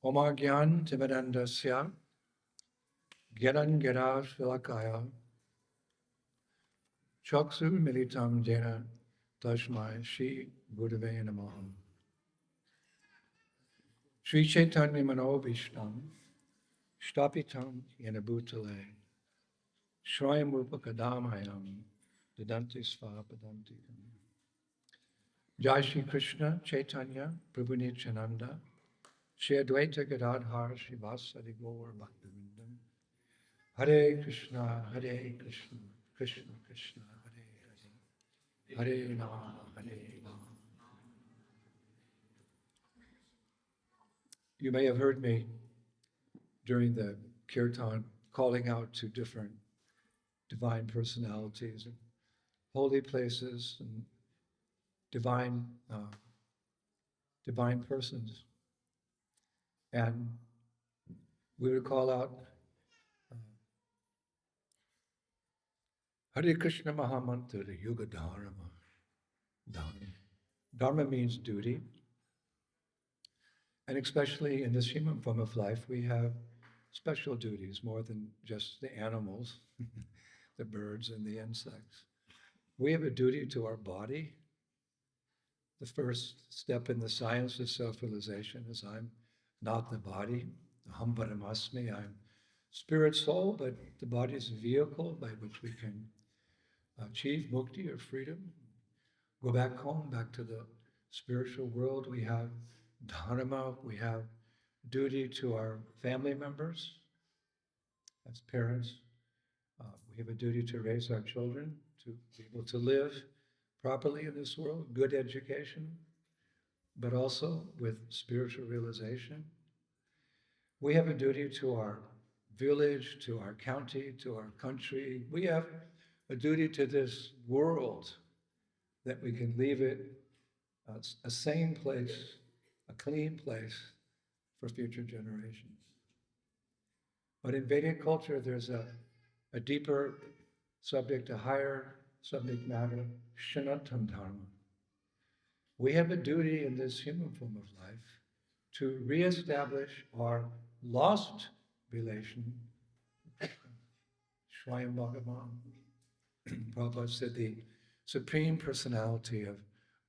Omagyan Timadandasya Gyanan Gyana Shilakaya Chaksu Militam Jena Tashmai Shri Gurave Namaha. Sri Chaitanya Manobishtam Shtapitam Yenabhutale Shrayam Upakadamayam Dadanti Svapadantikam. Jai Shri Krishna Chaitanya Prabhu Nityananda Shri Advaita Gadadhar Srivasadi Gaur Bhaktivinoda Hare Krishna Krishna Krishna Hare Hare Hare Rama Hare Rama. You may have heard me during the kirtan calling out to different divine personalities and holy places and divine divine persons. And we would call out Hare Krishna Mahamantra, the Yuga Dharma. Dharma means duty. And especially in this human form of life, we have special duties more than just the animals, the birds and the insects. We have a duty to our body. The first step in the science of self-realization is I'm not the body. Aham Paramasmi, I'm spirit soul, but the body is a vehicle by which we can achieve mukti or freedom. Go back home, back to the spiritual world. We have dharma, we have duty to our family members as parents. We have a duty to raise our children, to be able to live properly in this world, good education, but also with spiritual realization. We have a duty to our village, to our county, to our country. We have a duty to this world that we can leave it a sane place, a clean place for future generations. But in Vedic culture, there's a deeper subject, a higher subject matter, Sanatana Dharma. We have a duty in this human form of life to reestablish our lost relation. Swami Bhagavan. Prabhupada said the Supreme Personality of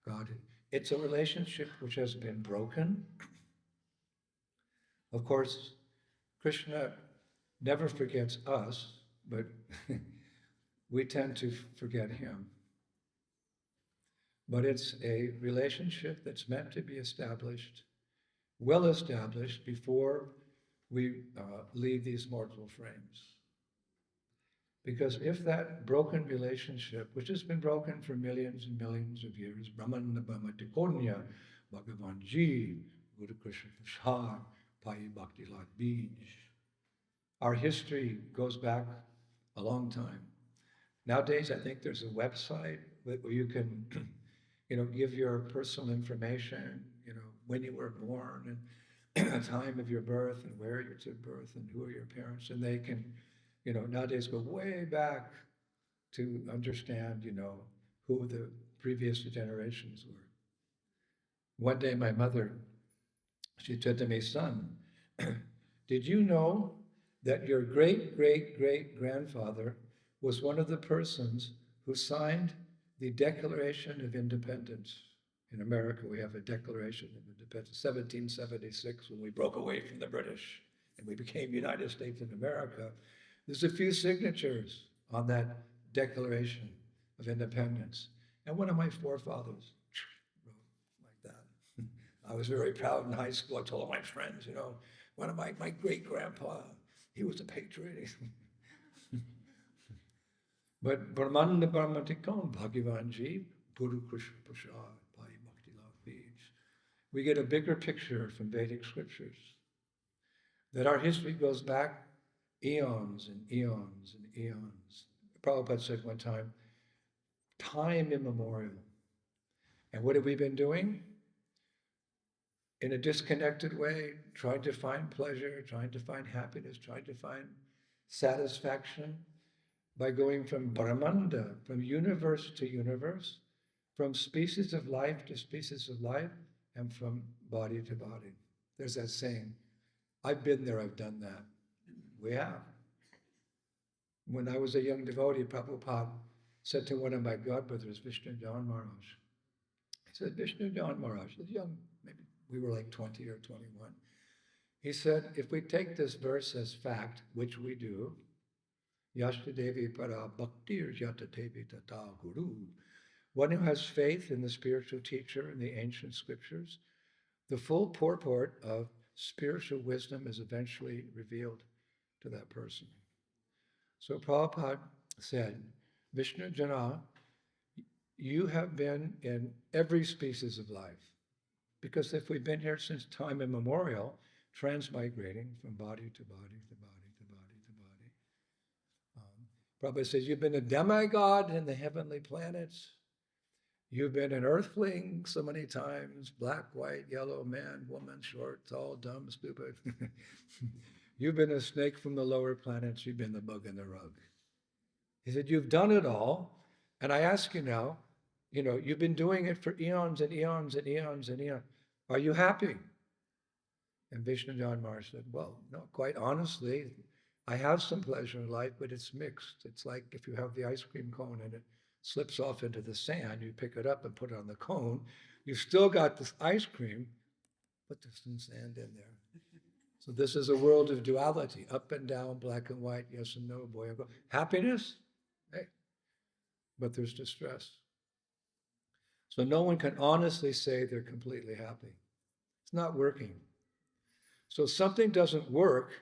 God. It's a relationship which has been broken. Of course, Krishna never forgets us, but we tend to forget him. But it's a relationship that's meant to be established, well established, before we leave these mortal frames. Because if that broken relationship, which has been broken for millions and millions of years, Brahmana Bhamati Konya, Bhagavan Ji, Guru Krishna Prasad, Pai Bhakti Lat Bij. Our history goes back a long time. Nowadays, I think there's a website where you can, give your personal information, when you were born and the time of your birth and where you took birth and who are your parents, and they can, nowadays go way back to understand, who the previous generations were. One day my mother, she said to me, son, did you know that your great-great-great-grandfather was one of the persons who signed the Declaration of Independence? In America, we have a Declaration of Independence, 1776, when we broke away from the British and we became United States of America. There's a few signatures on that Declaration of Independence. And one of my forefathers wrote like that. I was very proud in high school. I told all my friends, one of my great-grandpa, he was a patriot. But Brahmanda Brahmatikon Bhagavanji, Guru Krishna Prasad, Pai Bhakti Lat Bij. We get a bigger picture from Vedic scriptures that our history goes back eons and eons and eons. Prabhupada said one time, time immemorial. And what have we been doing? In a disconnected way, trying to find pleasure, trying to find happiness, trying to find satisfaction by going from Brahmanda, from universe to universe, from species of life to species of life, and from body to body. There's that saying, I've been there, I've done that. We have. When I was a young devotee, Prabhupada said to one of my godbrothers, Vishnu John Maharaj, he said, Vishnu John Maharaj, he was young, maybe we were like 20 or 21. He said, if we take this verse as fact, which we do, Yashtadevi para bhaktir yatadevi tata guru, one who has faith in the spiritual teacher and the ancient scriptures, the full purport of spiritual wisdom is eventually revealed to that person. So Prabhupada said, Vishnu Jana, you have been in every species of life. Because if we've been here since time immemorial, transmigrating from body to body to body to body to body. Prabhupada says, you've been a demigod in the heavenly planets. You've been an earthling so many times, black, white, yellow, man, woman, short, tall, dumb, stupid. You've been a snake from the lower planets. You've been the bug in the rug. He said, you've done it all. And I ask you now, you've been doing it for eons and eons and eons and eons. Are you happy? And Vishnu John Maharaj said, well, no, quite honestly, I have some pleasure in life, but it's mixed. It's like if you have the ice cream cone and it slips off into the sand, you pick it up and put it on the cone. You've still got this ice cream, but there's some sand in there. So this is a world of duality, up and down, black and white, yes and no, boy and girl. Happiness, hey, but there's distress. So no one can honestly say they're completely happy. It's not working. So if something doesn't work,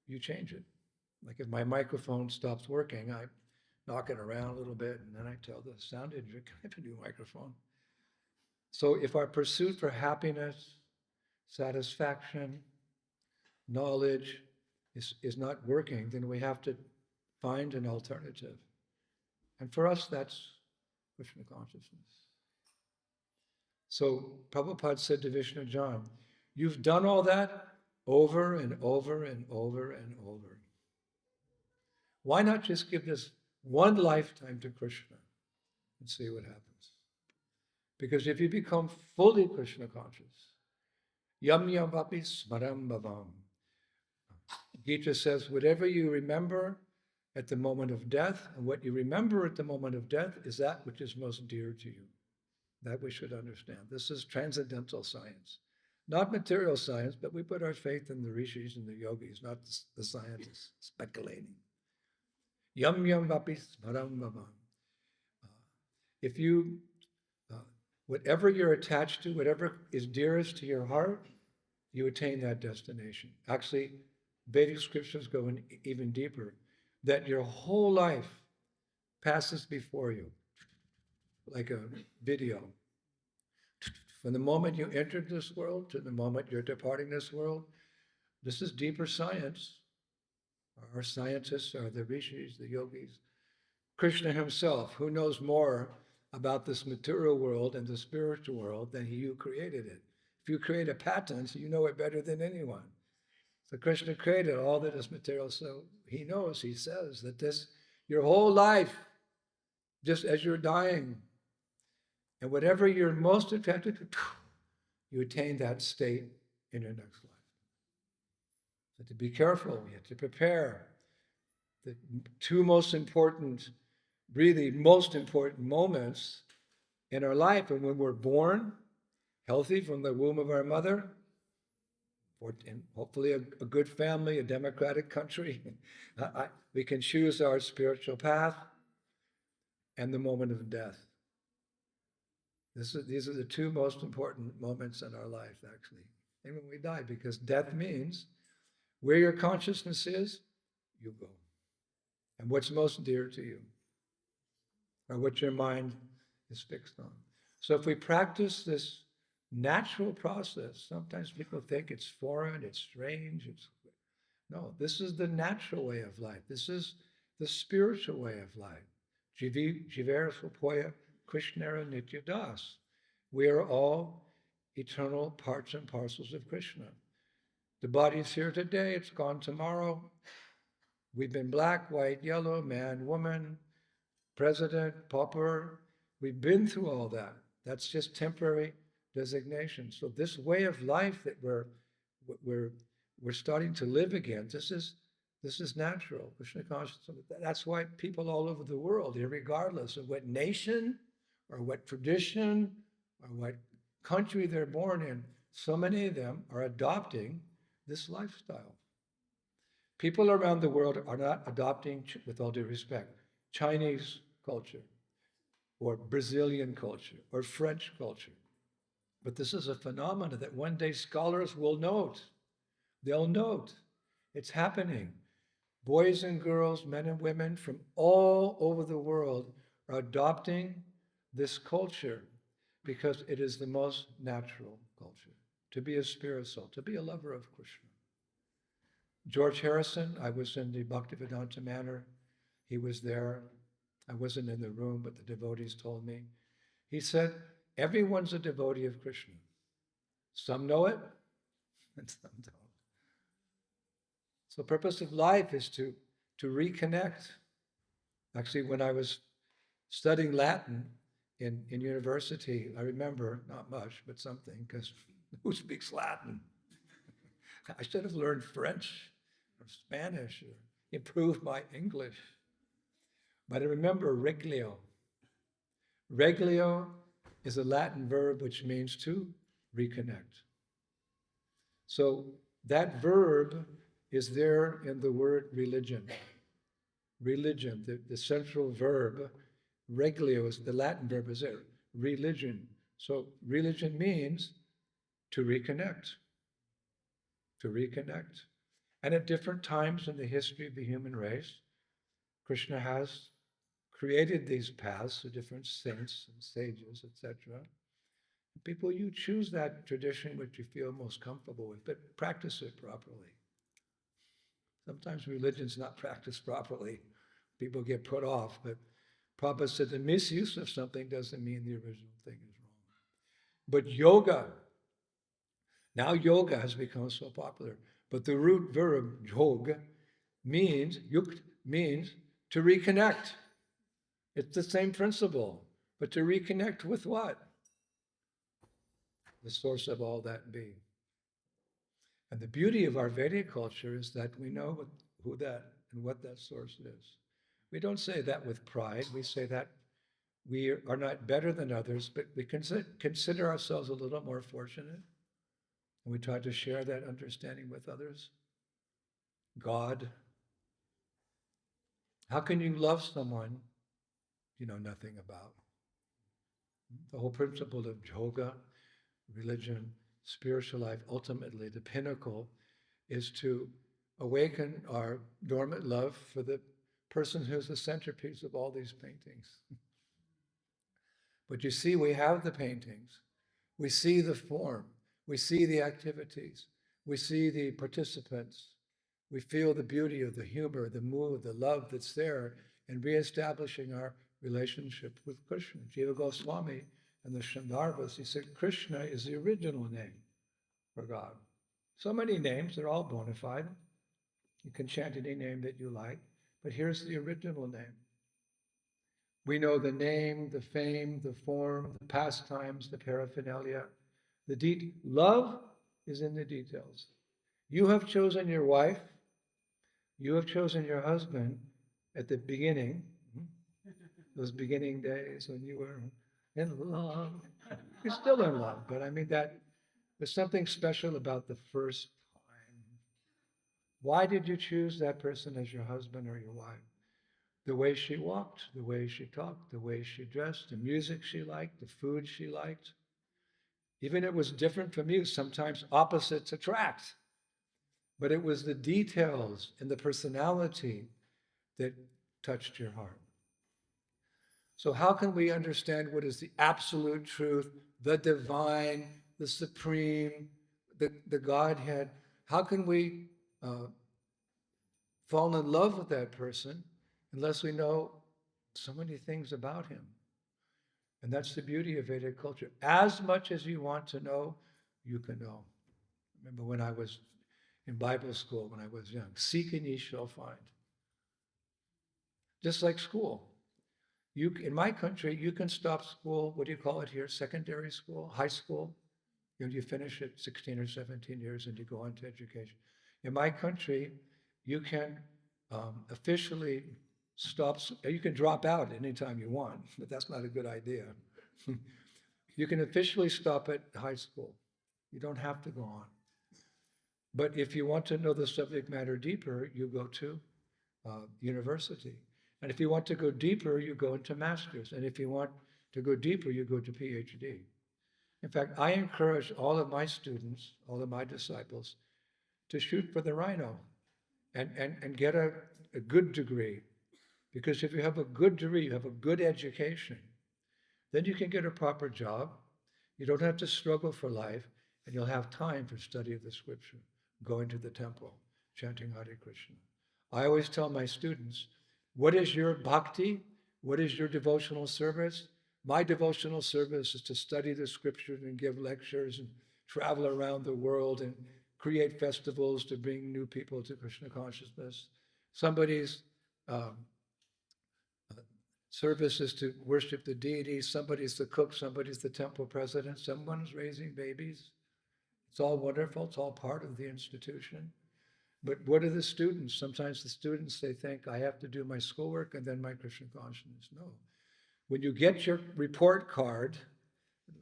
you change it. Like if my microphone stops working, I knock it around a little bit, and then I tell the sound engineer, can I have a new microphone? So if our pursuit for happiness, satisfaction, knowledge is not working, then we have to find an alternative. And for us, that's Krishna consciousness. So Prabhupada said to Vishnu John, you've done all that over and over and over and over. Why not just give this one lifetime to Krishna and see what happens? Because if you become fully Krishna conscious, yam yam vapi smaram bhavam. Gita says, whatever you remember at the moment of death, and what you remember at the moment of death is that which is most dear to you. That we should understand. This is transcendental science. Not material science, but we put our faith in the rishis and the yogis, not the scientists speculating. Yam yam vapi smaram bhavam. If you, whatever you're attached to, whatever is dearest to your heart, you attain that destination. Actually, Vedic scriptures go in even deeper, that your whole life passes before you, like a video. From the moment you entered this world to the moment you're departing this world, this is deeper science. Our scientists are the rishis, the yogis. Krishna himself, who knows more about this material world and the spiritual world than he who created it. If you create a patent, you know it better than anyone. So Krishna created all that is material, so he knows, he says that this, your whole life, just as you're dying, and whatever you're most attracted to, you attain that state in your next life. So to be careful, we have to prepare. The two most important, really most important moments in our life, and when we're born, healthy from the womb of our mother, and hopefully a good family, a democratic country, we can choose our spiritual path, and the moment of death. These are the two most important moments in our life, actually. And when we die, because death means where your consciousness is, you go. And what's most dear to you, or what your mind is fixed on. So if we practice this natural process, sometimes people think it's foreign, it's strange. No, this is the natural way of life. This is the spiritual way of life. Jivera Swapoya Krishnara Nitya Das. We are all eternal parts and parcels of Krishna. The body's here today, it's gone tomorrow. We've been black, white, yellow, man, woman, president, pauper. We've been through all that. That's just temporary designation. So this way of life that we're we're we're starting to live again. This is natural. Krishna consciousness. That's why people all over the world, regardless of what nation or what tradition or what country they're born in, so many of them are adopting this lifestyle. People around the world are not adopting, with all due respect, Chinese culture or Brazilian culture or French culture. But this is a phenomenon that one day scholars will note. They'll note it's happening. Boys and girls, men and women from all over the world are adopting this culture because it is the most natural culture to be a spirit soul, to be a lover of Krishna. George Harrison, I was in the Bhaktivedanta Manor. He was there. I wasn't in the room, but the devotees told me. He said, everyone's a devotee of Krishna. Some know it, and some don't. So the purpose of life is to reconnect. Actually, when I was studying Latin in university, I remember, not much, but something, because who speaks Latin? I should have learned French or Spanish or improved my English. But I remember reglio. Reglio is a Latin verb which means to reconnect. So that verb is there in the word religion. Religion, the central verb, reglio is the Latin verb is there, religion. So religion means to reconnect. To reconnect. And at different times in the history of the human race, Krishna has created these paths to different saints and sages, etc. People, you choose that tradition which you feel most comfortable with, but practice it properly. Sometimes religion's not practiced properly. People get put off, but Prabhupada said the misuse of something doesn't mean the original thing is wrong. But yoga, now yoga has become so popular, but the root verb yoga means, yukt means to reconnect. It's the same principle, but to reconnect with what? The source of all that being. And the beauty of our Vedic culture is that we know who that and what that source is. We don't say that with pride. We say that we are not better than others, but we consider ourselves a little more fortunate. And we try to share that understanding with others. God. How can you love someone you know nothing about? The whole principle of yoga, religion, spiritual life, ultimately the pinnacle is to awaken our dormant love for the person who's the centerpiece of all these paintings. But you see, we have the paintings. We see the form. We see the activities. We see the participants. We feel the beauty of the humor, the mood, the love that's there in reestablishing our relationship with Krishna. Jiva Goswami and the Shandarbhas, he said, Krishna is the original name for God. So many names, they're all bona fide. You can chant any name that you like, but here's the original name. We know the name, the fame, the form, the pastimes, the paraphernalia. Love is in the details. You have chosen your wife, you have chosen your husband at the beginning, those beginning days when you were in love. You're still in love, but I mean that there's something special about the first time. Why did you choose that person as your husband or your wife? The way she walked, the way she talked, the way she dressed, the music she liked, the food she liked. Even it was different from you. Sometimes opposites attract. But it was the details and the personality that touched your heart. So how can we understand what is the absolute truth, the divine, the supreme, the Godhead? How can we fall in love with that person unless we know so many things about him? And that's the beauty of Vedic culture. As much as you want to know, you can know. Remember when I was in Bible school, when I was young, seek and ye shall find. Just like school. In my country, you can stop school, what do you call it here, secondary school, high school, You finish at 16 or 17 years and you go on to education. In my country, you can officially stop, you can drop out anytime you want, but that's not a good idea. You can officially stop at high school. You don't have to go on. But if you want to know the subject matter deeper, you go to university. And if you want to go deeper, you go into master's. And if you want to go deeper, you go to PhD. In fact, I encourage all of my students, all of my disciples, to shoot for the rhino and get a good degree. Because if you have a good degree, you have a good education, then you can get a proper job. You don't have to struggle for life, and you'll have time for study of the scripture, going to the temple, chanting Hare Krishna. I always tell my students, what is your bhakti? What is your devotional service? My devotional service is to study the scriptures and give lectures and travel around the world and create festivals to bring new people to Krishna consciousness. Somebody's service is to worship the deities. Somebody's the cook, somebody's the temple president, someone's raising babies. It's all wonderful, it's all part of the institution. But what are the students? Sometimes the students, they think, I have to do my schoolwork and then my Krishna consciousness. No. When you get your report card,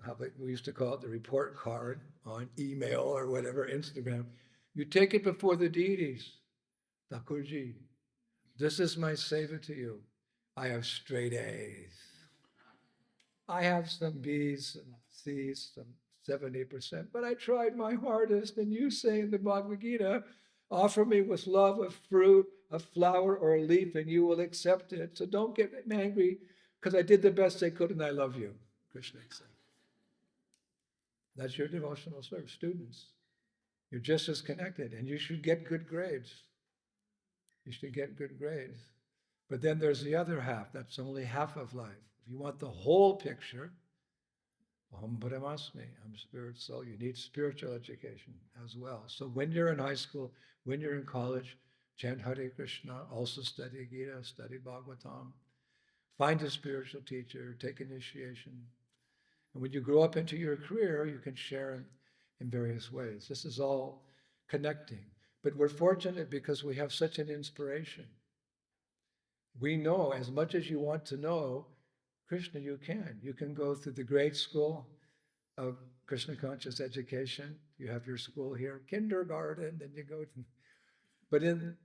how we used to call it the report card on email or whatever, Instagram, you take it before the deities. Thakurji, this is my seva to you. I have straight A's. I have some B's and C's, some 70%, but I tried my hardest. And you say in the Bhagavad Gita, offer me with love a fruit, a flower, or a leaf, and you will accept it. So don't get angry, because I did the best I could and I love you, Krishna said. That's your devotional service. Students, you're just as connected, and you should get good grades. You should get good grades. But then there's the other half. That's only half of life. If you want the whole picture, Aham Brahmasmi, I'm a spirit soul. You need spiritual education as well. So when you're in high school, when you're in college, chant Hare Krishna, also study Gita, study Bhagavatam, find a spiritual teacher, take initiation. And when you grow up into your career, you can share in various ways. This is all connecting. But we're fortunate because we have such an inspiration. We know as much as you want to know Krishna, you can. You can go through the grade school of Krishna conscious education. You have your school here, kindergarten, then you go to, but in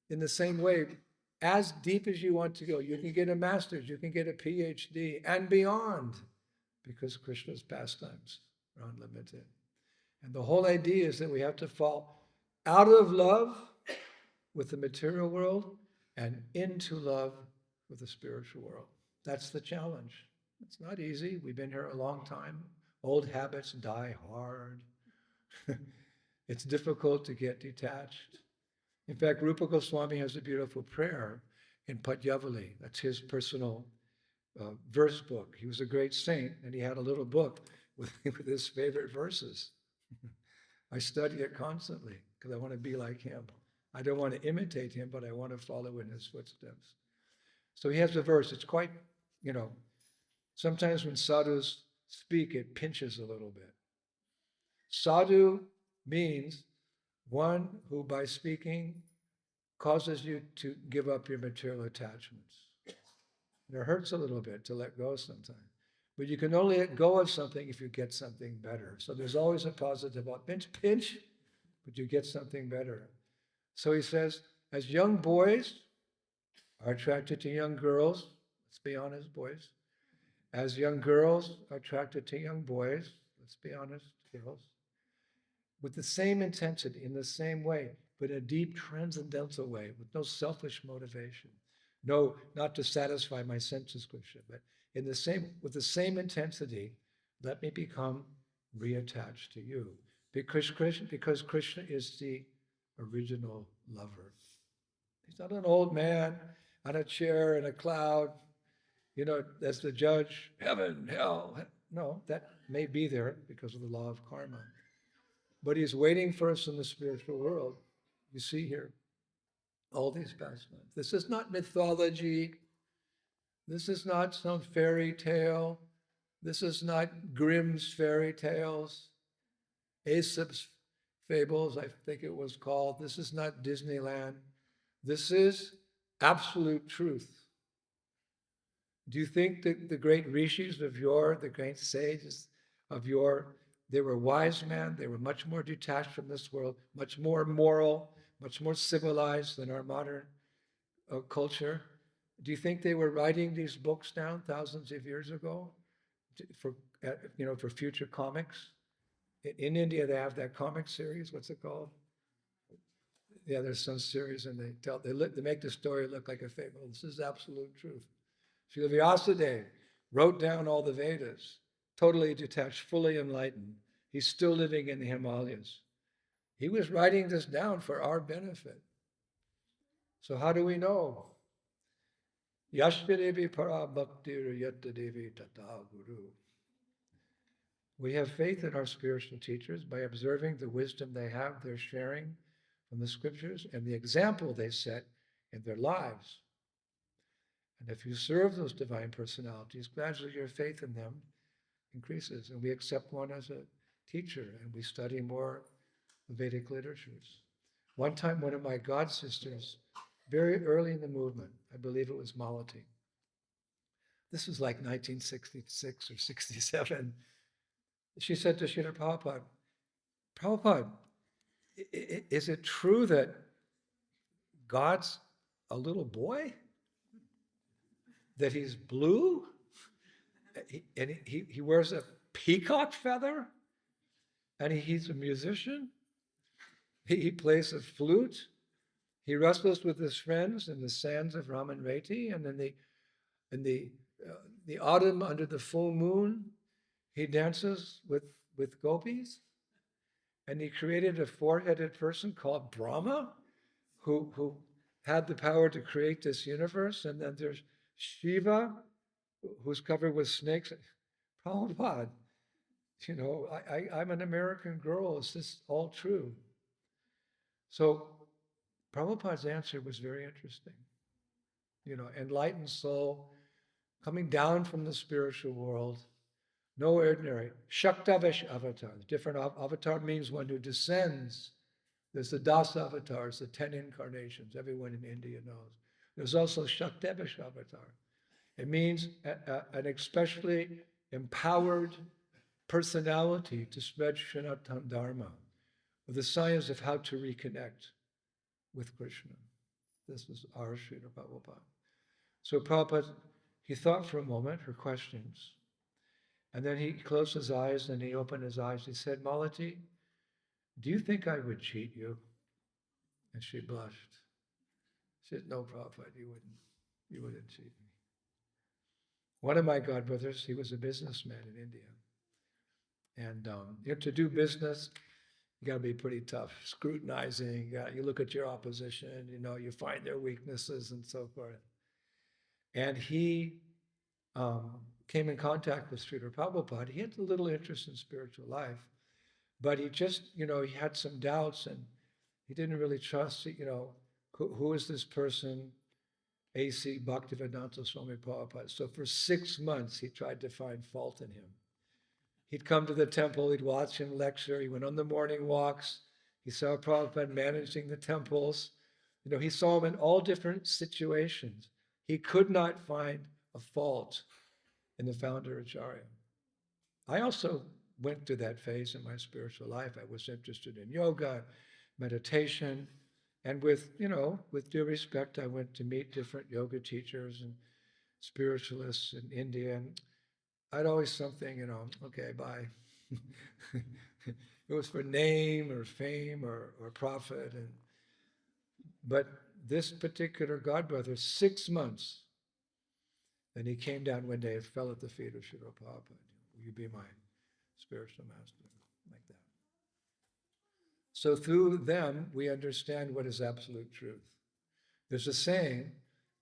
the same way, as deep as you want to go, you can get a master's, you can get a PhD and beyond, because Krishna's pastimes are unlimited. And the whole idea is that we have to fall out of love with the material world and into love with the spiritual world. That's the challenge. It's not easy. We've been here a long time. Old habits die hard. It's difficult to get detached. In fact, Rupa Goswami has a beautiful prayer in Patyavali. That's his personal verse book. He was a great saint, and he had a little book with his favorite verses. I study it constantly because I want to be like him. I don't want to imitate him, but I want to follow in his footsteps. So he has a verse. It's quite, sometimes when sadhus speak, it pinches a little bit. Sadhu means one who by speaking causes you to give up your material attachments. And it hurts a little bit to let go sometimes. But you can only let go of something if you get something better. So there's always a positive pinch, but you get something better. So he says, as young boys are attracted to young girls, let's be honest, boys. As young girls are attracted to young boys, let's be honest, girls. With the same intensity, in the same way, but in a deep transcendental way, with no selfish motivation. No, not to satisfy my senses, Krishna, but with the same intensity, let me become reattached to you. Because Krishna is the original lover. He's not an old man on a chair in a cloud, as the judge, heaven, hell. No, that may be there because of the law of karma. But he's waiting for us in the spiritual world. You see here, all these pastimes. This is not mythology. This is not some fairy tale. This is not Grimm's fairy tales. Aesop's Fables, I think it was called. This is not Disneyland. This is absolute truth. Do you think that the great rishis of yore, the great sages of yore, they were wise men, they were much more detached from this world, much more moral, much more civilized than our modern culture? Do you think they were writing these books down thousands of years ago for, for future comics? In India, they have that comic series. What's it called? Yeah, there's some series, and they make the story look like a fable. This is absolute truth. Srila Vyasadeva wrote down all the Vedas, totally detached, fully enlightened. He's still living in the Himalayas. He was writing this down for our benefit. So how do we know? Yashyadevi para bhaktir yattadevi tata guru. We have faith in our spiritual teachers by observing the wisdom they're sharing from the scriptures and the example they set in their lives. And if you serve those divine personalities, gradually your faith in them increases. And we accept one as a teacher and we study more Vedic literatures. One time, one of my god sisters, very early in the movement, I believe it was Malati. This was like 1966 or 67. She said to Srila Prabhupada, Prabhupada, is it true that God's a little boy? That he's blue? And he wears a peacock feather? And he's a musician? He plays a flute? He wrestles with his friends in the sands of Ramanreti, and in the autumn under the full moon, he dances with gopis. And he created a four-headed person called Brahma, who had the power to create this universe. And then there's Shiva, who's covered with snakes. Prabhupada, I'm an American girl. Is this all true? So Prabhupada's answer was very interesting. Enlightened soul, coming down from the spiritual world, no ordinary. Shaktavesh avatar. The different avatar means one who descends. There's the Das avatars, the 10 incarnations, everyone in India knows. There's also Shaktavesh avatar. It means an especially empowered personality to spread Sanatana Dharma, with the science of how to reconnect with Krishna. This was our Srila Prabhupada. So Prabhupada, he thought for a moment her questions, and then he closed his eyes and he opened his eyes. He said, Malati, do you think I would cheat you? And she blushed. She said, no, Prabhupada, you wouldn't cheat me. One of my godbrothers, he was a businessman in India. And to do business, you got to be pretty tough, scrutinizing. You look at your opposition, you find their weaknesses and so forth. And he came in contact with Srila Prabhupada. He had a little interest in spiritual life, but he just, he had some doubts and he didn't really trust, who is this person? A.C. Bhaktivedanta Swami Prabhupada. So for 6 months, he tried to find fault in him. He'd come to the temple, he'd watch him lecture, he went on the morning walks, he saw Prabhupada managing the temples. He saw him in all different situations. He could not find a fault in the founder Acharya. I also went through that phase in my spiritual life. I was interested in yoga, meditation, and with due respect, I went to meet different yoga teachers and spiritualists in India, and I'd always something, okay, bye. It was for name or fame or profit. But this particular godbrother, 6 months, and he came down one day and fell at the feet of Srila Prabhupada. Will you be my spiritual master? Like that. So through them, we understand what is absolute truth. There's a saying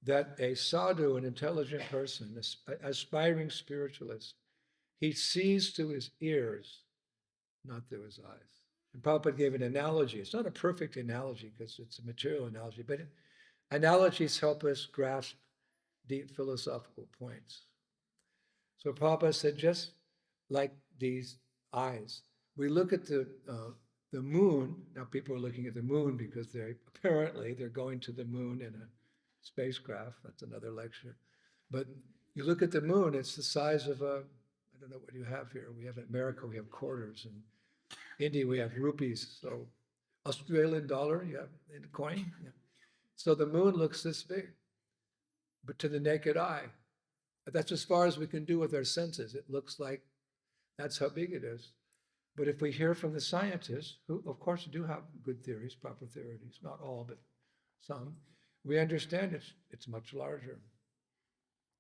that a sadhu, an intelligent person, an aspiring spiritualist, he sees through his ears, not through his eyes. And Prabhupada gave an analogy. It's not a perfect analogy because it's a material analogy, but analogies help us grasp deep philosophical points. So Prabhupada said, just like these eyes, we look at the moon. Now people are looking at the moon because they're going to the moon in a spacecraft. That's another lecture. But you look at the moon, it's the size of I don't know what you have here. We have in America, we have quarters. In India, we have rupees. So Australian dollar, you have in a coin. Yeah. So the moon looks this big, but to the naked eye, that's as far as we can do with our senses. It looks like that's how big it is. But if we hear from the scientists, who of course do have good theories, proper theories, not all, but some, we understand it's much larger.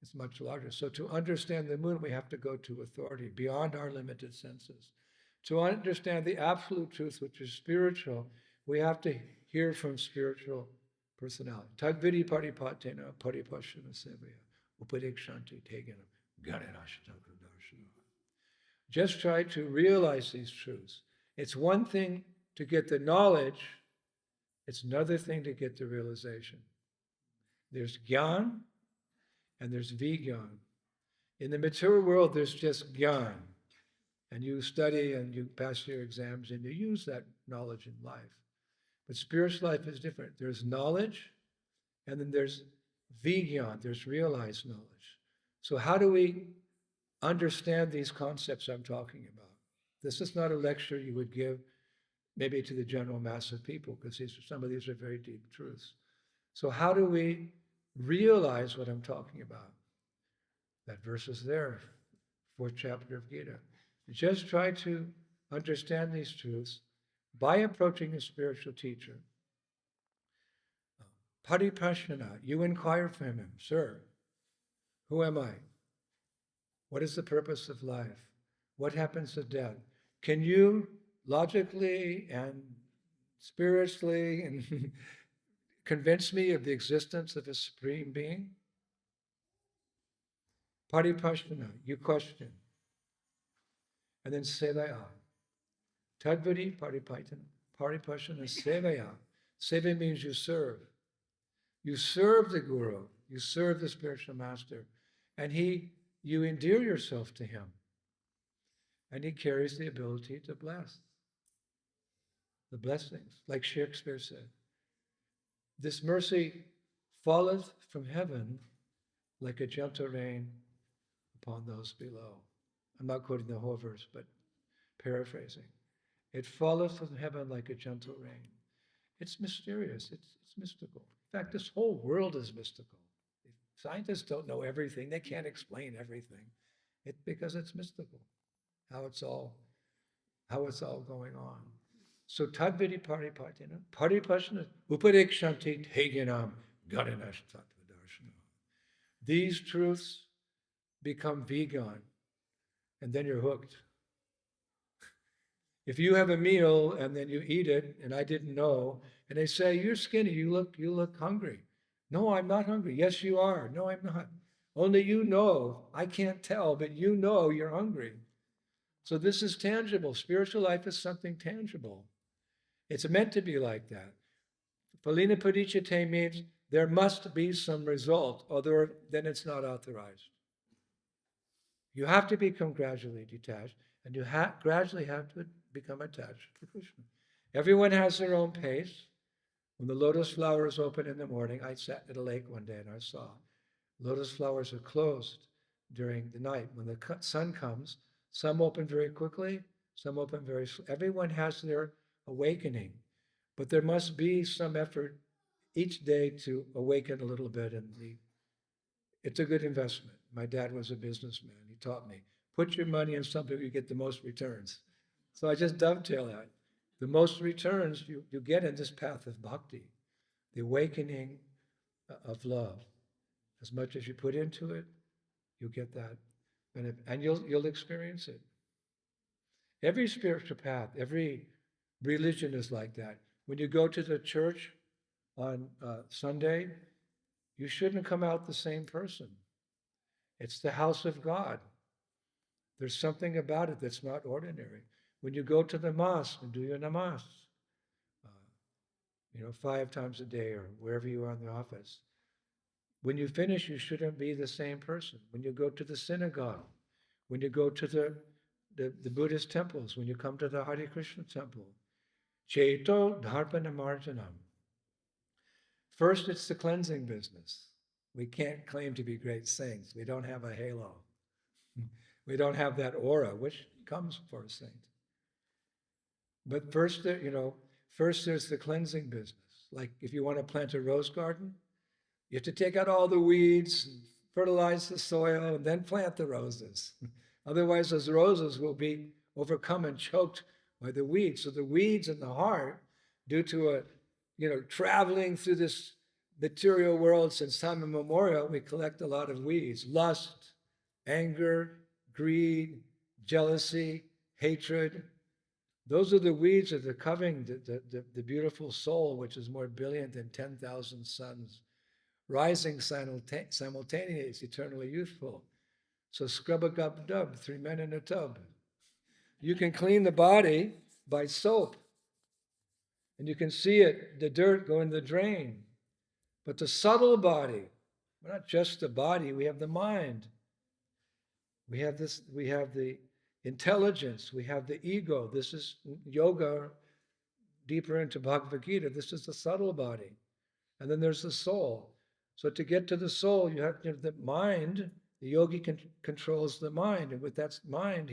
It's much larger. So to understand the moon, we have to go to authority beyond our limited senses. To understand the absolute truth, which is spiritual, we have to hear from spiritual personality. Tadvidi paripatena paripashana sevaya upadikshanti tegana gananashitakudarshana. Just try to realize these truths. It's one thing to get the knowledge, it's another thing to get the realization. There's gyan and there's vigyan. In the material world, there's just gyan. And you study and you pass your exams and you use that knowledge in life. But spiritual life is different. There's knowledge and then there's vigyan, there's realized knowledge. So how do we understand these concepts I'm talking about? This is not a lecture you would give maybe to the general mass of people, because some of these are very deep truths. So how do we realize what I'm talking about? That verse is there, 4th chapter of Gita. Just try to understand these truths by approaching a spiritual teacher. Paripashana, you inquire from him, sir, who am I? What is the purpose of life? What happens at death? Can you logically and spiritually and convince me of the existence of a supreme being? Paripashana, you question. And then sevaya. Tadvadi paripashana sevaya. Seva means you serve. You serve the Guru. You serve the spiritual master. And you endear yourself to him. And he carries the ability to bless. The blessings, like Shakespeare said. This mercy falleth from heaven like a gentle rain upon those below. I'm not quoting the whole verse, but paraphrasing. It falleth from heaven like a gentle rain. It's mysterious. It's mystical. In fact, this whole world is mystical. Scientists don't know everything. They can't explain everything. Because it's mystical, how it's all going on. So tadvidi paripatena, paripashana, upadikshanti teganam garanash tattvadarshana. These truths become vegan, and then you're hooked. If you have a meal and then you eat it, and I didn't know, and they say, you're skinny, you look hungry. No, I'm not hungry. Yes, you are. No, I'm not. Only you know. I can't tell, but you know you're hungry. So this is tangible. Spiritual life is something tangible. It's meant to be like that. Phalina padichate means there must be some result, other then it's not authorized. You have to become gradually detached, and you gradually have to become attached to Krishna. Everyone has their own pace. When the lotus flowers open in the morning, I sat at a lake one day and I saw lotus flowers are closed during the night. When the sun comes, some open very quickly, some open very slowly. Everyone has their awakening, but there must be some effort each day to awaken a little bit. And it's a good investment. My dad was a businessman. He taught me, put your money in something where you get the most returns. So I just dovetail that. The most returns you get in this path of bhakti, the awakening of love. As much as you put into it, you get that. And you'll experience it. Every spiritual path, every religion is like that. When you go to the church on Sunday, you shouldn't come out the same person. It's the house of God. There's something about it that's not ordinary. When you go to the mosque and do your namas, 5 times a day or wherever you are in the office, when you finish, you shouldn't be the same person. When you go to the synagogue, when you go to the the Buddhist temples, when you come to the Hare Krishna temple, Cheto Dharpana Marjanam. First, it's the cleansing business. We can't claim to be great saints. We don't have a halo. We don't have that aura, which comes for a saint. But first, first there's the cleansing business. Like if you want to plant a rose garden, you have to take out all the weeds, and fertilize the soil, and then plant the roses. Otherwise, those roses will be overcome and choked by the weeds. So the weeds in the heart, due to traveling through this material world since time immemorial, we collect a lot of weeds: lust, anger, greed, jealousy, hatred. Those are the weeds that are covering the beautiful soul, which is more brilliant than 10,000 suns, rising simultaneous, eternally youthful. So scrub a gub dub, 3 men in a tub. You can clean the body by soap, and you can see it, the dirt go in the drain. But the subtle body, we're not just the body, we have the mind. We have the intelligence, we have the ego. This is yoga, deeper into Bhagavad Gita. This is the subtle body. And then there's the soul. So to get to the soul, you have the mind. The yogi controls the mind. And with that mind,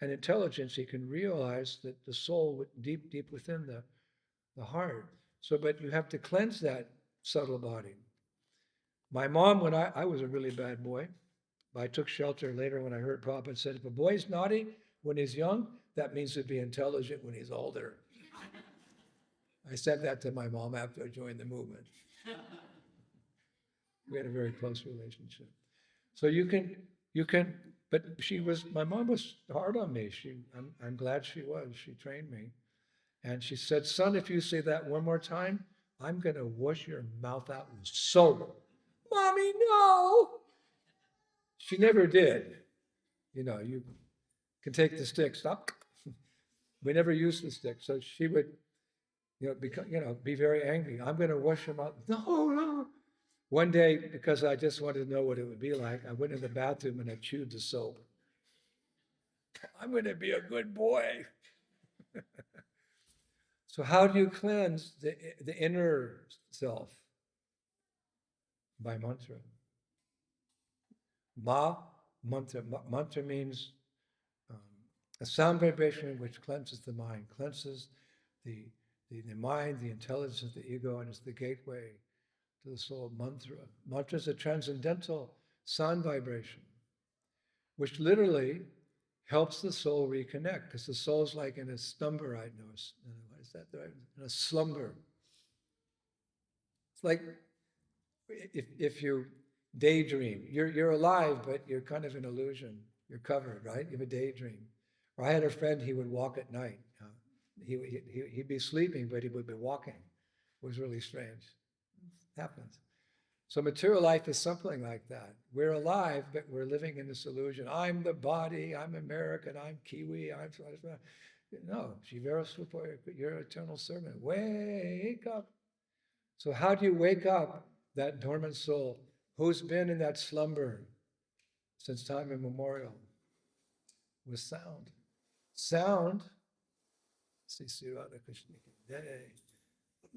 and intelligence, he can realize that the soul deep within the heart. So, but you have to cleanse that subtle body. My mom, when I was a really bad boy, I took shelter later when I heard Prabhupada said, if a boy's naughty when he's young, that means he'll be intelligent when he's older. I said that to my mom after I joined the movement. We had a very close relationship. So you can, but my mom was hard on me. I'm glad she was. She trained me. And she said, son, if you say that one more time, I'm going to wash your mouth out with soap. Mommy, no. She never did. You can take the stick, stop. We never used the stick. So she would, be very angry. I'm going to wash your mouth. No. One day, because I just wanted to know what it would be like, I went in the bathroom and I chewed the soap. I'm going to be a good boy. So how do you cleanse the inner self? By mantra. Mantra. Mantra means a sound vibration which cleanses the mind, cleanses the mind, the intelligence, the ego, and it's the gateway to the soul. Mantra is a transcendental sound vibration, which literally helps the soul reconnect, because the soul's like in a slumber right now. What is that? In a slumber. It's like if you daydream, you're alive, but you're kind of an illusion. You're covered, right? You have a daydream. Or I had a friend, he would walk at night. He'd be sleeping, but he would be walking. It was really strange. It happens. So material life is something like that. We're alive, but we're living in this illusion. I'm the body, I'm American, I'm Kiwi, I'm... No, Shivera Supoya, you're an eternal servant. Wake up. So how do you wake up that dormant soul who's been in that slumber since time immemorial? With sound. Sound, see Sri Radha Krishna,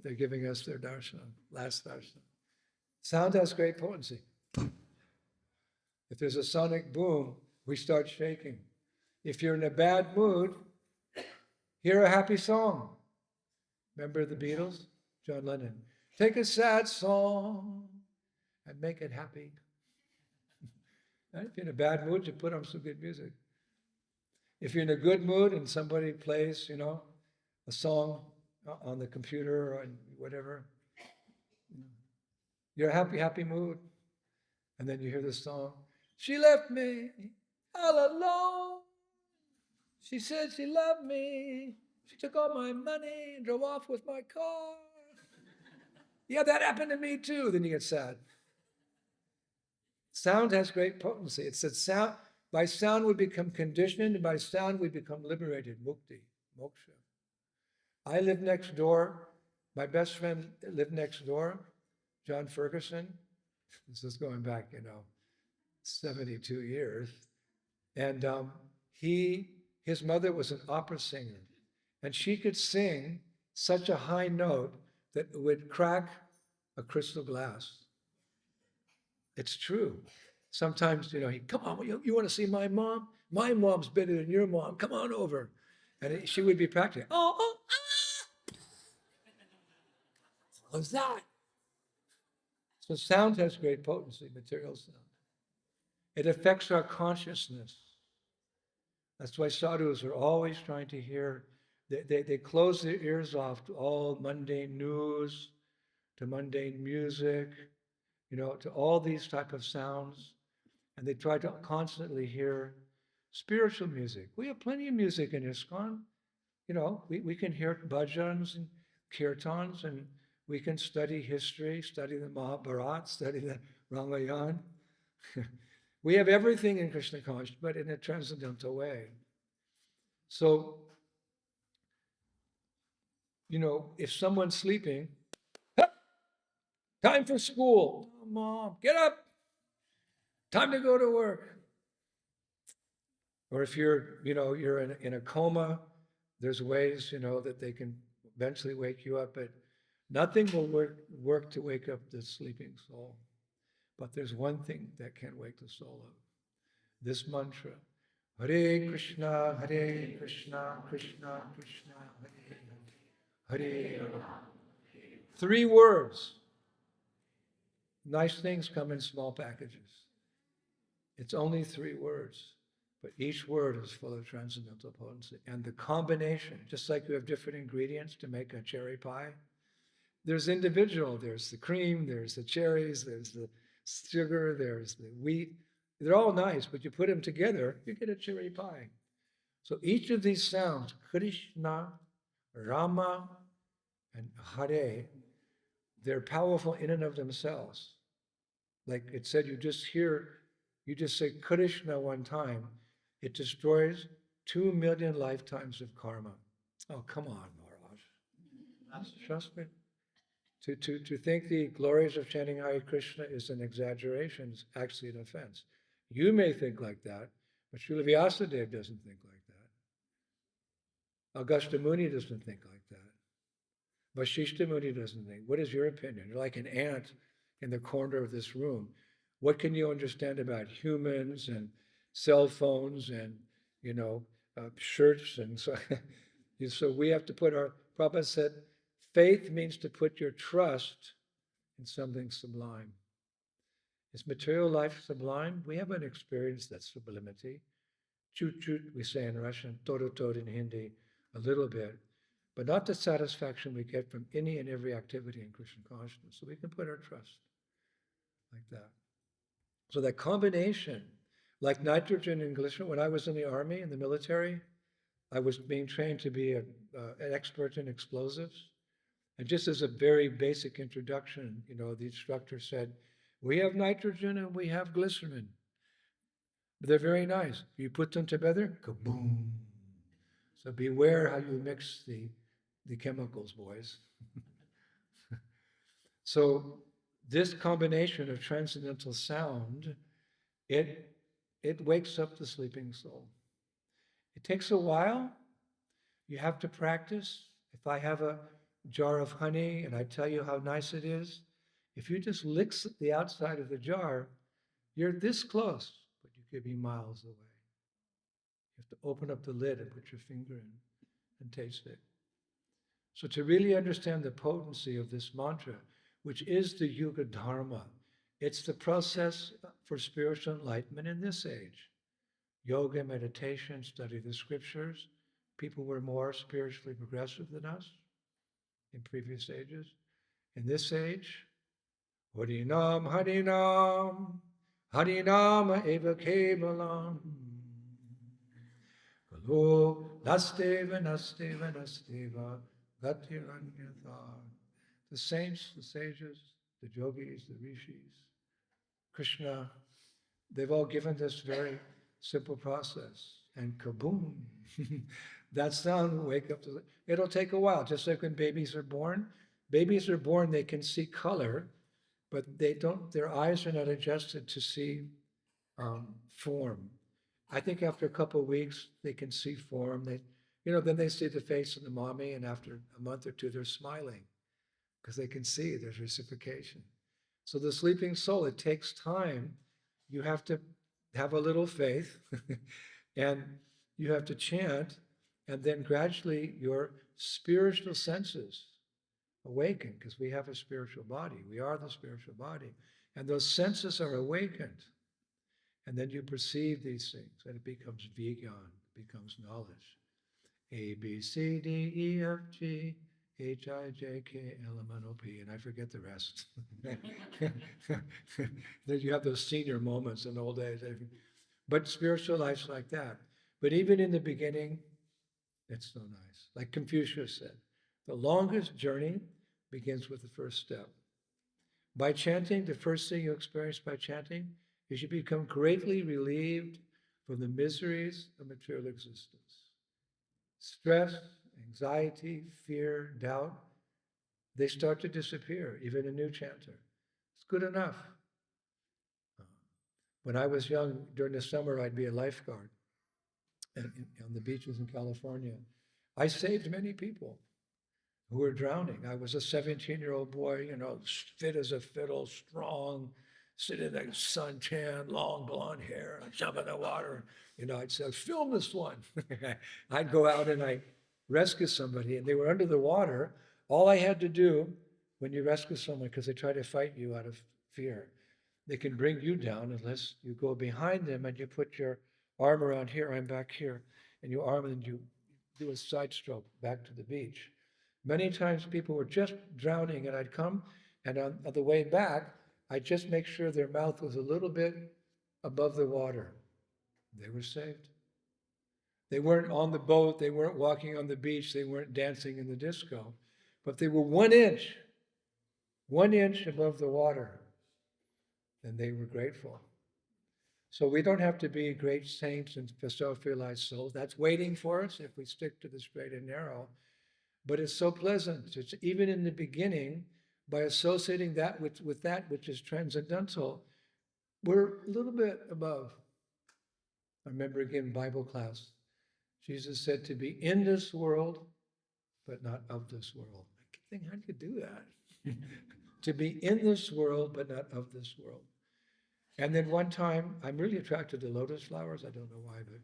they're giving us their darshan, last darshan. Sound has great potency. If there's a sonic boom, we start shaking. If you're in a bad mood, hear a happy song. Remember the Beatles? John Lennon. Take a sad song and make it happy. Right? If you're in a bad mood, you put on some good music. If you're in a good mood and somebody plays, a song on the computer or whatever, you're a happy mood. And then you hear the song, she left me all alone. She said she loved me. She took all my money and drove off with my car. Yeah, that happened to me too. Then you get sad. Sound has great potency. It's that sound, by sound we become conditioned, and by sound we become liberated, mukti, moksha. I live next door. My best friend lived next door, John Ferguson. This is going back, 72 years. And His mother was an opera singer, and she could sing such a high note that it would crack a crystal glass. It's true. Sometimes, he come on, you want to see my mom? My mom's better than your mom. Come on over. And she would be practicing. What's that? So sound has great potency, material sound. It affects our consciousness. That's why sadhus are always trying to hear. They close their ears off to all mundane news, to mundane music, to all these type of sounds. And they try to constantly hear spiritual music. We have plenty of music in ISKCON. We can hear bhajans and kirtans, and we can study history, study the Mahabharata, study the Ramayana. We have everything in Krishna consciousness, but in a transcendental way. So, if someone's sleeping, time for school. Oh, Mom, get up. Time to go to work. Or if you're in a coma, there's ways, that they can eventually wake you up, but nothing will work to wake up the sleeping soul. But there's one thing that can wake the soul up. This mantra, Hare Krishna, Krishna Krishna, Hare Hare, Hare Rama. 3 words. Nice things come in small packages. It's only 3 words. But each word is full of transcendental potency. And the combination, just like you have different ingredients to make a cherry pie, there's individual, there's the cream, there's the cherries, there's the sugar, there's the wheat. They're all nice, but you put them together, you get a cherry pie. So each of these sounds, Krishna, Rama, and Hare, they're powerful in and of themselves. Like it said, you just say Krishna one time, it destroys 2 million lifetimes of karma. Oh, come on, Maharaj. Trust me. To think the glories of chanting Hare Krishna is an exaggeration is actually an offense. You may think like that, but Srila Vyasadeva doesn't think like that. Augusta Muni doesn't think like that. Vashishta Muni doesn't think. What is your opinion? You're like an ant in the corner of this room. What can you understand about humans and cell phones and, shirts? And so, so we have to put Prabhupada said, faith means to put your trust in something sublime. Is material life sublime? We haven't experienced that sublimity. Chut chut, we say in Russian, todo todo in Hindi, a little bit, but not the satisfaction we get from any and every activity in Krishna consciousness. So we can put our trust like that. So that combination, like nitrogen and glycerin, when I was in the army, in the military, I was being trained to be an expert in explosives. And just as a very basic introduction, the instructor said, we have nitrogen and we have glycerin. They're very nice. You put them together, kaboom. So beware how you mix the chemicals, boys. So this combination of transcendental sound, it wakes up the sleeping soul. It takes a while. You have to practice. If I have a jar of honey and I tell you how nice it is, if you just lick the outside of the jar, you're this close, but you could be miles away. You have to open up the lid and put your finger in and taste it. So to really understand the potency of this mantra, which is the Yuga Dharma, it's the process for spiritual enlightenment in this age. Yoga, meditation, study the scriptures. People were more spiritually progressive than us in previous ages. In this age, Harinam, Harinam, Harinama eva kevalam. Kalo nasteva, nasteva, nasteva, gatiranyatha. The saints, the sages, the yogis, the rishis, Krishna, they've all given this very simple process. And kaboom, that sound will wake up. It'll take a while, just like when babies are born. Babies are born, they can see color, but their eyes are not adjusted to see form. I think after a couple of weeks, they can see form. Then they see the face of the mommy, and after a month or two, they're smiling because they can see there's reciprocation. So the sleeping soul, it takes time. You have to have a little faith and you have to chant, and then gradually your spiritual senses awaken because we have a spiritual body. We are the spiritual body. And those senses are awakened. And then you perceive these things, and it becomes Vigyan, becomes knowledge. A, B, C, D, E, F, G, H, I, J, K, L, M, N, O, P, and I forget the rest. Then you have those senior moments in old age. But spiritual life's like that. But even in the beginning, it's so nice. Like Confucius said, the longest journey begins with the first step. By chanting, the first thing you experience by chanting is you become greatly relieved from the miseries of material existence. Stress, anxiety, fear, doubt, they start to disappear, even a new chanter. It's good enough. When I was young, during the summer, I'd be a lifeguard on the beaches in California. I saved many people who were drowning. I was a 17-year-old boy, fit as a fiddle, strong, sitting there, suntan, long blonde hair, I'd jump in the water. I'd say, film this one. I'd go out and I'd rescue somebody, and they were under the water. All I had to do when you rescue someone, because they try to fight you out of fear, they can bring you down unless you go behind them and you put your arm around here, I'm back here, and you arm and you do a side stroke back to the beach. Many times people were just drowning, and I'd come, and on the way back, I'd just make sure their mouth was a little bit above the water. They were saved. They weren't on the boat, they weren't walking on the beach, they weren't dancing in the disco, but they were 1 inch above the water, and they were grateful. So we don't have to be great saints and self-realized souls. That's waiting for us if we stick to the straight and narrow. But it's so pleasant. It's even in the beginning, by associating that with that which is transcendental, we're a little bit above. I remember again Bible class. Jesus said to be in this world, but not of this world. I think, how do you do that? To be in this world, but not of this world. And then one time, I'm really attracted to lotus flowers. I don't know why, but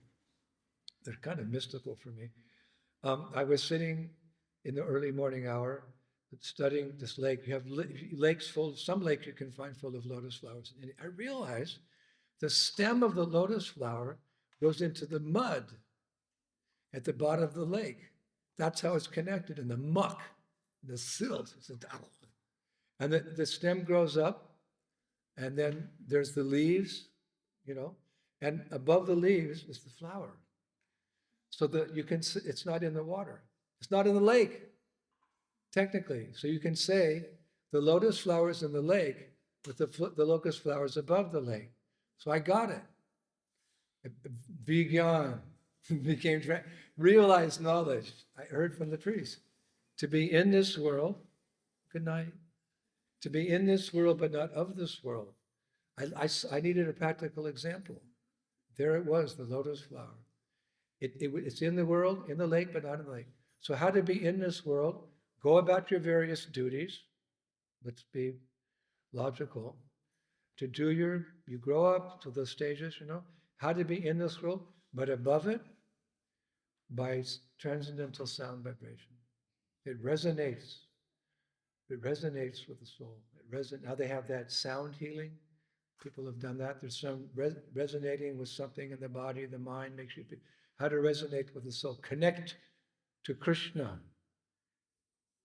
they're kind of mystical for me. I was sitting in the early morning hour studying this lake. You have lakes full, some lakes you can find full of lotus flowers. And I realized the stem of the lotus flower goes into the mud at the bottom of the lake. That's how it's connected in the muck, the silt. And the stem grows up, and then there's the leaves, and above the leaves is the flower. So that you can, it's not in the water. It's not in the lake, technically. So you can say the lotus flowers in the lake, with the locust flowers above the lake. So I got it. Vigyan became realized knowledge. I heard from the priest. To be in this world, good night. To be in this world, but not of this world. I needed a practical example. There it was, the lotus flower. It's in the world, in the lake, but not in the lake. So how to be in this world? Go about your various duties. Let's be logical. You grow up to those stages, how to be in this world, but above it, by transcendental sound vibration. It resonates. It resonates with the soul. Now they have that sound healing. People have done that. There's some resonating with something in the body, the mind makes you how to resonate with the soul. Connect to Krishna,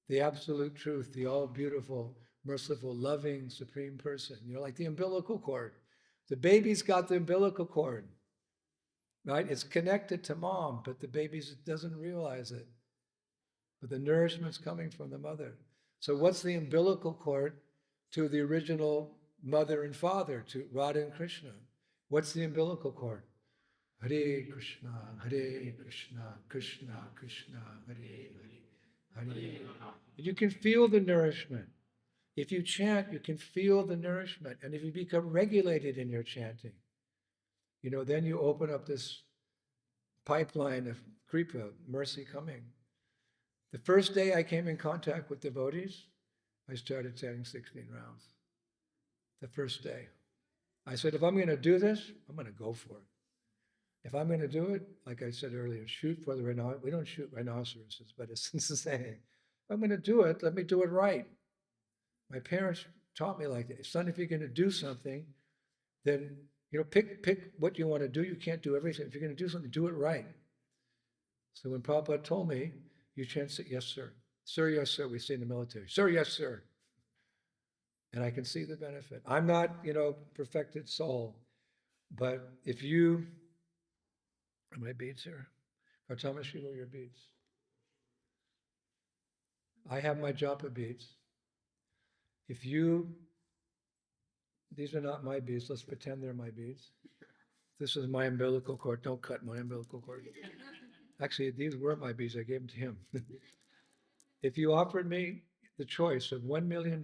the absolute truth, the all beautiful, merciful, loving, supreme person. Like the umbilical cord. The baby's got the umbilical cord, right? It's connected to mom, but the baby doesn't realize it. But the nourishment's coming from the mother. So what's the umbilical cord to the original mother and father, to Radha and Krishna? What's the umbilical cord? Hare Krishna, Krishna Krishna, Hare Hare. You can feel the nourishment. If you chant, you can feel the nourishment. And if you become regulated in your chanting, then you open up this pipeline of kripa, mercy coming. The first day I came in contact with devotees, I started saying 16 rounds. The first day. I said, if I'm going to do this, I'm going to go for it. If I'm going to do it, like I said earlier, shoot for the rhinoceros. We don't shoot rhinoceroses, but it's the same. If I'm going to do it, let me do it right. My parents taught me like that. Son, if you're going to do something, then pick what you want to do. You can't do everything. If you're going to do something, do it right. So when Prabhupada told me, you chant it, yes, sir. Sir, yes, sir. We say in the military, sir, yes, sir. And I can see the benefit. I'm not, perfected soul, but if you, are my beads here? Gautama Shiva, your beads. I have my japa beads. If you, these are not my beads. Let's pretend they're my beads. This is my umbilical cord. Don't cut my umbilical cord. Actually, these were my beads. I gave them to him. If you offered me the choice of $1 million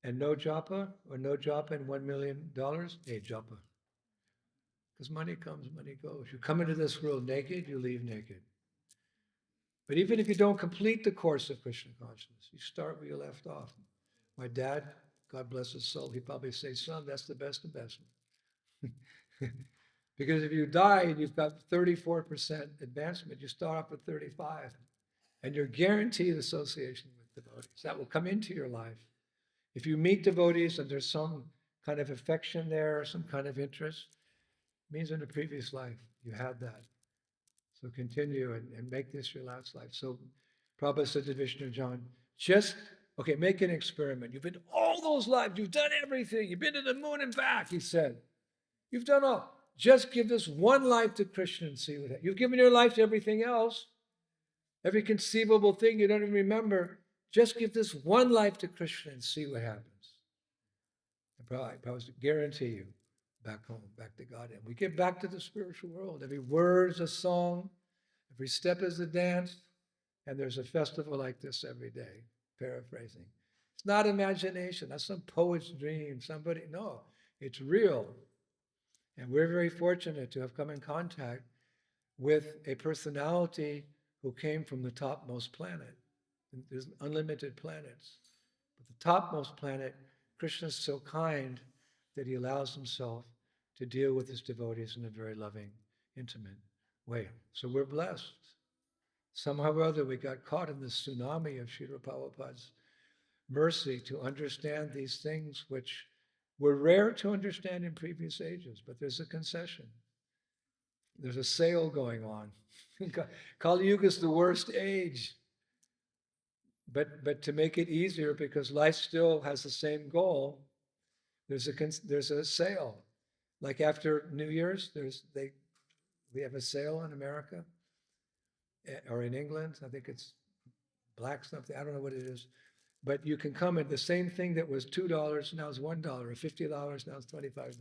and no japa, or no japa and $1 million, hey, japa. Because money comes, money goes. You come into this world naked, you leave naked. But even if you don't complete the course of Krishna consciousness, you start where you left off. My dad, God bless his soul, he'd probably say, son, that's the best investment. Because if you die and you've got 34% advancement, you start off with 35. And you're guaranteed association with devotees. That will come into your life. If you meet devotees and there's some kind of affection there, some kind of interest, it means in a previous life you had that. So continue and make this your last life. So Prabhupada said to Vishnu John, make an experiment. You've been all those lives, you've done everything. You've been to the moon and back, he said. You've done all. Just give this one life to Krishna and see what happens. You've given your life to everything else. Every conceivable thing you don't even remember. Just give this one life to Krishna and see what happens. And Prabhupada guarantee you, back home, back to God. And we get back to the spiritual world. Every word is a song. Every step is a dance. And there's a festival like this every day, paraphrasing. It's not imagination. That's some poet's dream. No, it's real. And we're very fortunate to have come in contact with a personality who came from the topmost planet. There's unlimited planets. But the topmost planet, Krishna is so kind that he allows himself to deal with his devotees in a very loving, intimate way. So we're blessed. Somehow or other, we got caught in this tsunami of Srila Prabhupada's mercy to understand these things which were rare to understand in previous ages, but there's a concession. There's a sale going on. Kali Yuga is the worst age. But to make it easier, because life still has the same goal, there's a sale. Like after New Year's, we have a sale in America, or in England. I think it's black something. I don't know what it is. But you can come at the same thing that was $2 now is $1, or $50 now is $25.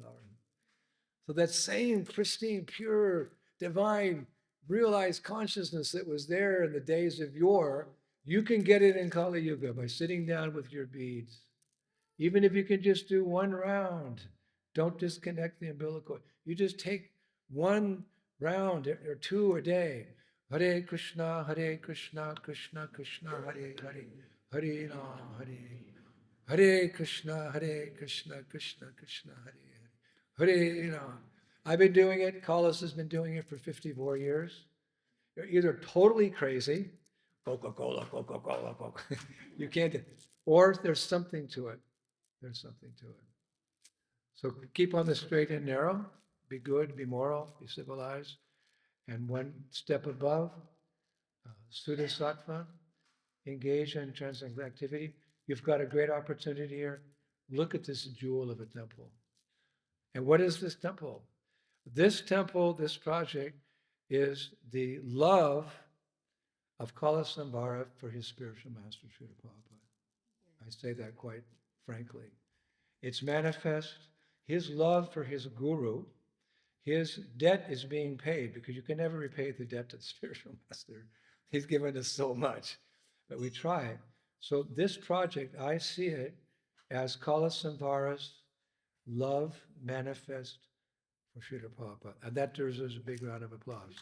So that same pristine, pure, divine, realized consciousness that was there in the days of yore, you can get it in Kali Yuga by sitting down with your beads. Even if you can just do one round, don't disconnect the umbilical. You just take one round or two a day. Hare Krishna, Krishna Krishna, Hare Hare, Hare Ram, Hare Krishna, Krishna Krishna, Hare Hare, Hare Ram. I've been doing it. Kalas has been doing it for 54 years. You're either totally crazy, Coca-Cola, Coca-Cola, Coca. You can't do it. Or there's something to it. There's something to it. So keep on the straight and narrow. Be good, be moral, be civilized. And one step above, Suddha-sattva, engage in transcendental activity. You've got a great opportunity here. Look at this jewel of a temple. And what is this temple? This temple, this project, is the love of Kalasamvara for his spiritual master, Srila Prabhupada. I say that quite frankly. It's manifest his love for his guru. His debt is being paid, because you can never repay the debt to the spiritual master. He's given us so much, but we try. So this project, I see it as Kalasamvara's love manifest for Srila Prabhupada. And that deserves a big round of applause.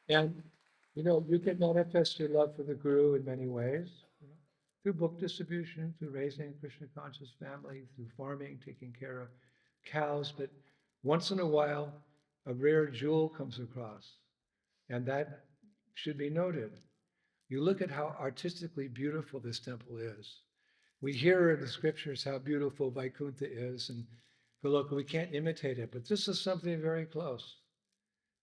And, you can manifest your love for the Guru in many ways. Through book distribution, through raising a Krishna conscious family, through farming, taking care of cows. But once in a while, a rare jewel comes across. And that should be noted. You look at how artistically beautiful this temple is. We hear in the scriptures how beautiful Vaikuntha is, and look, we can't imitate it, but this is something very close.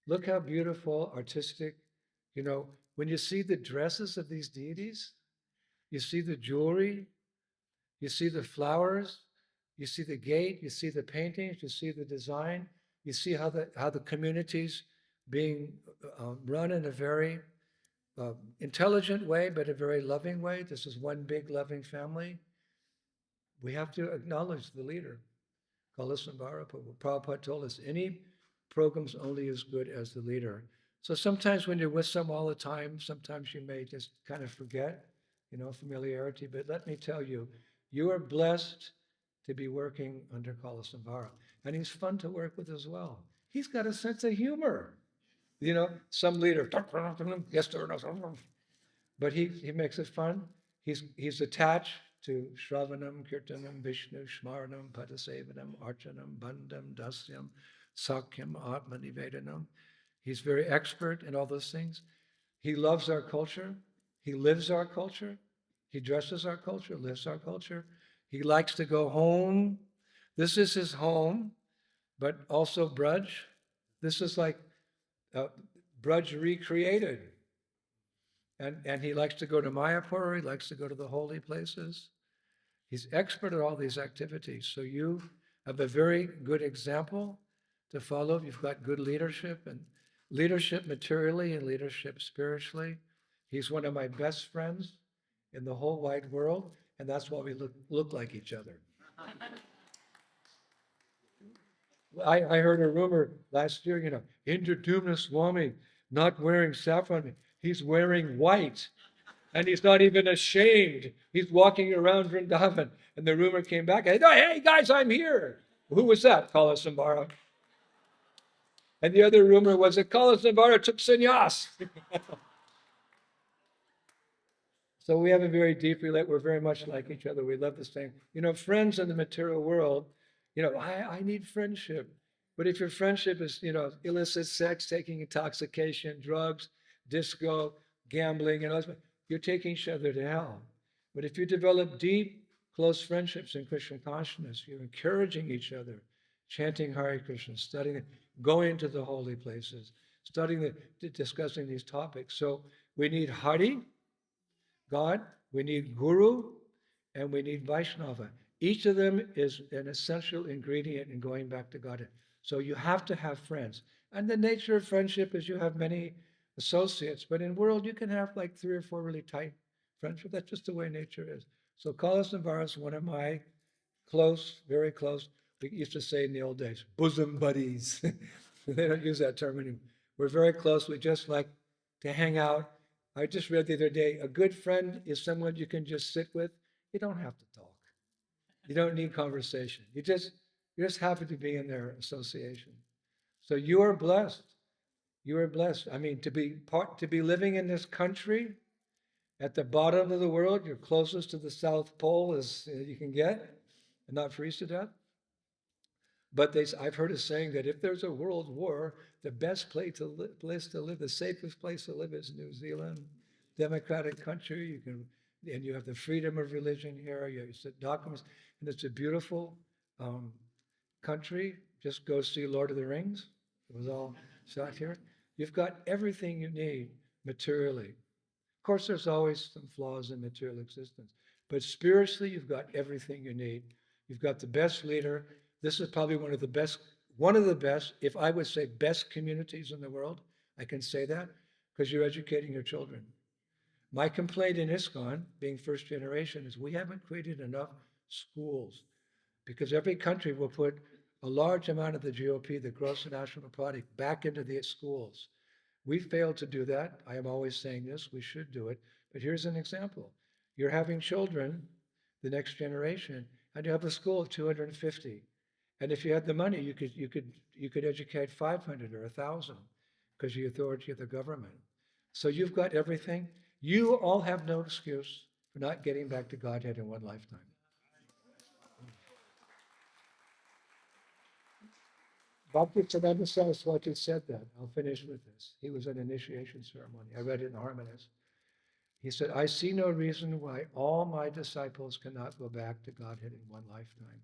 Look how beautiful, artistic, when you see the dresses of these deities, you see the jewelry, you see the flowers, you see the gate, you see the paintings, you see the design, you see how the community's being run in a very intelligent way, but a very loving way. This is one big loving family. We have to acknowledge the leader. Kalasambhara Prabhupada told us any program's only as good as the leader. So sometimes when you're with someone all the time, sometimes you may just kind of forget, familiarity. But let me tell you, you are blessed to be working under Kalasambhara. And he's fun to work with as well. He's got a sense of humor. Some leader, yes, sir, no, sir. But he makes it fun. He's attached to Shravanam, Kirtanam, Vishnu, Shmaranam, Padasevanam, Archanam, Bandham, Dasyam, Sakyam, Atmanivedanam. He's very expert in all those things. He loves our culture. He lives our culture. He dresses our culture, lives our culture. He likes to go home. This is his home, but also Braj. This is like Braj recreated. And he likes to go to Mayapur. He likes to go to the holy places. He's expert at all these activities. So you have a very good example to follow. You've got good leadership, and leadership materially and leadership spiritually. He's one of my best friends in the whole wide world, and that's why we look like each other. I heard a rumor last year, Indradyumna Swami not wearing saffron. He's wearing white, and he's not even ashamed. He's walking around Vrindavan, and the rumor came back. I said, oh, hey, guys, I'm here. Who was that? Kalasambhara. And the other rumor was that Kalasambhara took sannyas. So we have a very deep relation. We're very much like each other. We love the same. Friends in the material world, I need friendship. But if your friendship is, illicit sex, taking intoxication, drugs, disco, gambling, you're taking each other to hell. But if you develop deep, close friendships in Krishna consciousness, you're encouraging each other, chanting Hare Krishna, studying, going to the holy places, discussing these topics. So we need Hari, God, we need Guru, and we need Vaishnava. Each of them is an essential ingredient in going back to God. So you have to have friends. And the nature of friendship is you have many associates, but in world you can have like 3 or 4 really tight friendships. That's just the way nature is. So Kalasambhara is one of my close, very close, we used to say in the old days, bosom buddies. They don't use that term anymore. We're very close. We just like to hang out. I just read the other day, a good friend is someone you can just sit with. You don't have to talk. You don't need conversation. You're just happy to be in their association. So you are blessed. You are blessed. I mean, to be living in this country at the bottom of the world, you're closest to the South Pole as you can get, and not freeze to death. But I've heard a saying that if there's a world war, the best place to live, the safest place to live is New Zealand. Democratic country, and you have the freedom of religion here. You have documents, and it's a beautiful country. Just go see Lord of the Rings. It was all shot here. You've got everything you need materially. Of course, there's always some flaws in material existence, but spiritually, you've got everything you need. You've got the best leader. This is probably one of the best, if I would say best communities in the world. I can say that because you're educating your children. My complaint in ISKCON, being first generation, is we haven't created enough schools because every country will put a large amount of the GOP, the gross national product, back into the schools. We failed to do that. I am always saying this, we should do it. But here's an example. You're having children the next generation, and you have a school of 250. And if you had the money, you could educate 500 or 1,000 because of the authority of the government. So you've got everything. You all have no excuse for not getting back to Godhead in one lifetime. Bhakti-siddhanta Saraswati said that. I'll finish with this. He was at an initiation ceremony. I read it in Harmonies. He said, I see no reason why all my disciples cannot go back to Godhead in one lifetime.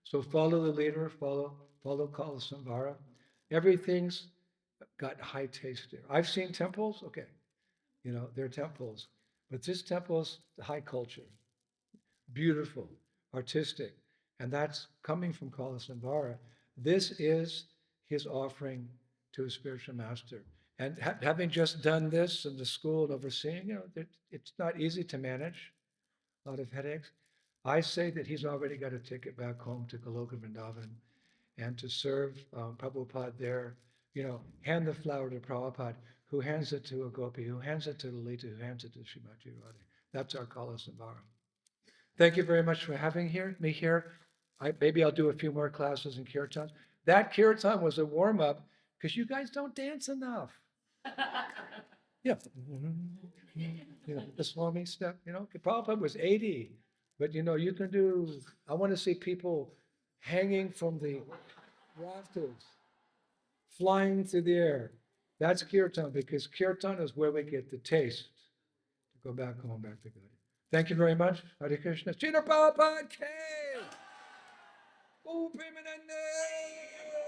So follow the leader, follow Kalasamvara. Everything's got high taste there. I've seen temples, okay, they're temples. But this temple's high culture, beautiful, artistic, and that's coming from Kalasamvara. This is his offering to his spiritual master. And having just done this in the school and overseeing, it's not easy to manage, a lot of headaches. I say that he's already got a ticket back home to Goloka Vrindavan and to serve Prabhupada there, hand the flower to Prabhupada, who hands it to a gopi, who hands it to Lalita, who hands it to Srimati Radhe. That's our Kalasamvara. Thank you very much for having me here. Maybe I'll do a few more classes in kirtan. That kirtan was a warm-up because you guys don't dance enough. Yeah. The Swami step, Prabhupada was 80, but you can do, I want to see people hanging from the rafters, flying through the air. That's kirtan, because kirtan is where we get the taste to go back home, back to God. Thank you very much. Hare Krishna. Srila Prabhupada K. Oh, Premanande.